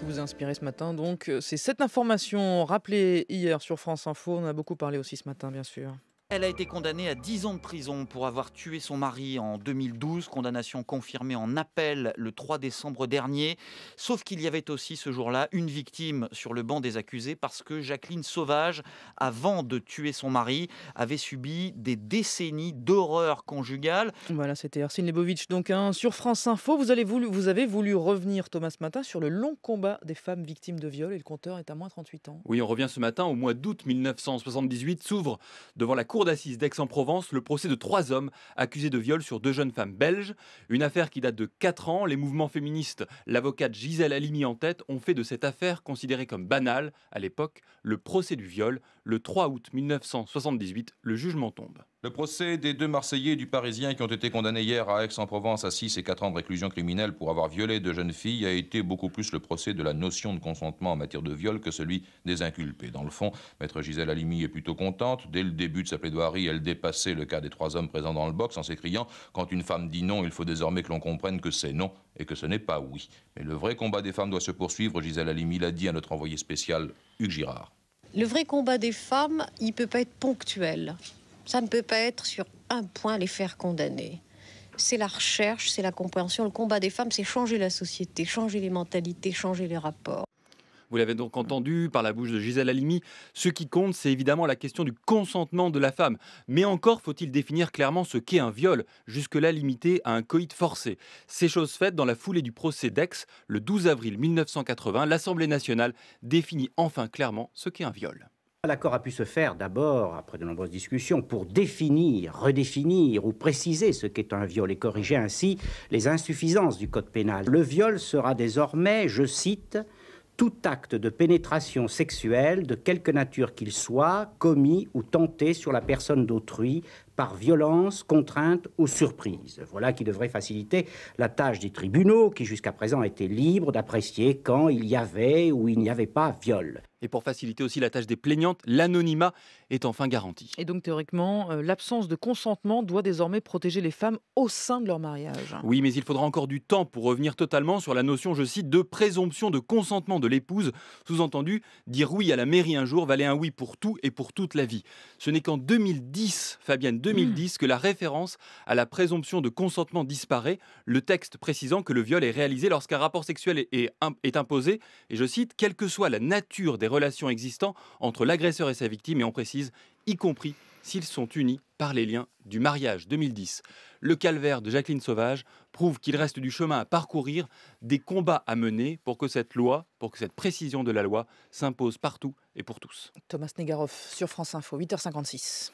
vous a inspiré ce matin. Donc, c'est cette information rappelée hier sur France Info. On en a beaucoup parlé aussi ce matin, bien sûr. Elle a été condamnée à 10 ans de prison pour avoir tué son mari en 2012, condamnation confirmée en appel le 3 décembre dernier. Sauf qu'il y avait aussi ce jour-là une victime sur le banc des accusés parce que Jacqueline Sauvage, avant de tuer son mari, avait subi des décennies d'horreur conjugale. Voilà, c'était Arsène Lebovitch. Donc, sur France Info, vous avez voulu revenir, Thomas, ce matin, sur le long combat des femmes victimes de viol. Et le compteur est à moins 38 ans. Oui, on revient ce matin, au mois d'août 1978, s'ouvre devant la cour d'assises d'Aix-en-Provence le procès de 3 hommes accusés de viol sur 2 jeunes femmes belges. Une affaire qui date de 4 ans. Les mouvements féministes, l'avocate Gisèle Halimi en tête, ont fait de cette affaire considérée comme banale. À l'époque, le procès du viol, le 3 août 1978, le jugement tombe. Le procès des 2 Marseillais et du Parisien qui ont été condamnés hier à Aix-en-Provence à 6 et 4 ans de réclusion criminelle pour avoir violé 2 jeunes filles a été beaucoup plus le procès de la notion de consentement en matière de viol que celui des inculpés. Dans le fond, maître Gisèle Halimi est plutôt contente. Dès le début de sa plaidoirie, elle dépassait le cas des 3 hommes présents dans le box en s'écriant « Quand une femme dit non, il faut désormais que l'on comprenne que c'est non et que ce n'est pas oui ». Mais le vrai combat des femmes doit se poursuivre, Gisèle Halimi l'a dit à notre envoyé spécial Hugues Girard. Le vrai combat des femmes, il ne peut pas être ponctuel. Ça ne peut pas être sur un point les faire condamner. C'est la recherche, c'est la compréhension. Le combat des femmes, c'est changer la société, changer les mentalités, changer les rapports. Vous l'avez donc entendu par la bouche de Gisèle Halimi, ce qui compte, c'est évidemment la question du consentement de la femme. Mais encore faut-il définir clairement ce qu'est un viol, jusque-là limité à un coït forcé. C'est chose faite dans la foulée du procès d'Aix, le 12 avril 1980, l'Assemblée nationale définit enfin clairement ce qu'est un viol. L'accord a pu se faire d'abord, après de nombreuses discussions, pour définir, redéfinir ou préciser ce qu'est un viol et corriger ainsi les insuffisances du code pénal. Le viol sera désormais, je cite, « tout acte de pénétration sexuelle, de quelque nature qu'il soit, commis ou tenté sur la personne d'autrui, par violence, contrainte ou surprise ». Voilà qui devrait faciliter la tâche des tribunaux qui jusqu'à présent étaient libres d'apprécier quand il y avait ou il n'y avait pas viol. Et pour faciliter aussi la tâche des plaignantes, l'anonymat est enfin garanti. Et donc, théoriquement, l'absence de consentement doit désormais protéger les femmes au sein de leur mariage. Oui, mais il faudra encore du temps pour revenir totalement sur la notion, je cite, de présomption de consentement de l'épouse. Sous-entendu, dire oui à la mairie un jour valait un oui pour tout et pour toute la vie. Ce n'est qu'en 2010, Fabienne, 2010, que la référence à la présomption de consentement disparaît, le texte précisant que le viol est réalisé lorsqu'un rapport sexuel est imposé, et je cite, quelle que soit la nature des relations existant entre l'agresseur et sa victime, et on précise, y compris s'ils sont unis par les liens du mariage. 2010. Le calvaire de Jacqueline Sauvage prouve qu'il reste du chemin à parcourir, des combats à mener pour que cette loi, pour que cette précision de la loi s'impose partout et pour tous. Thomas Negaroff sur France Info, 8h56.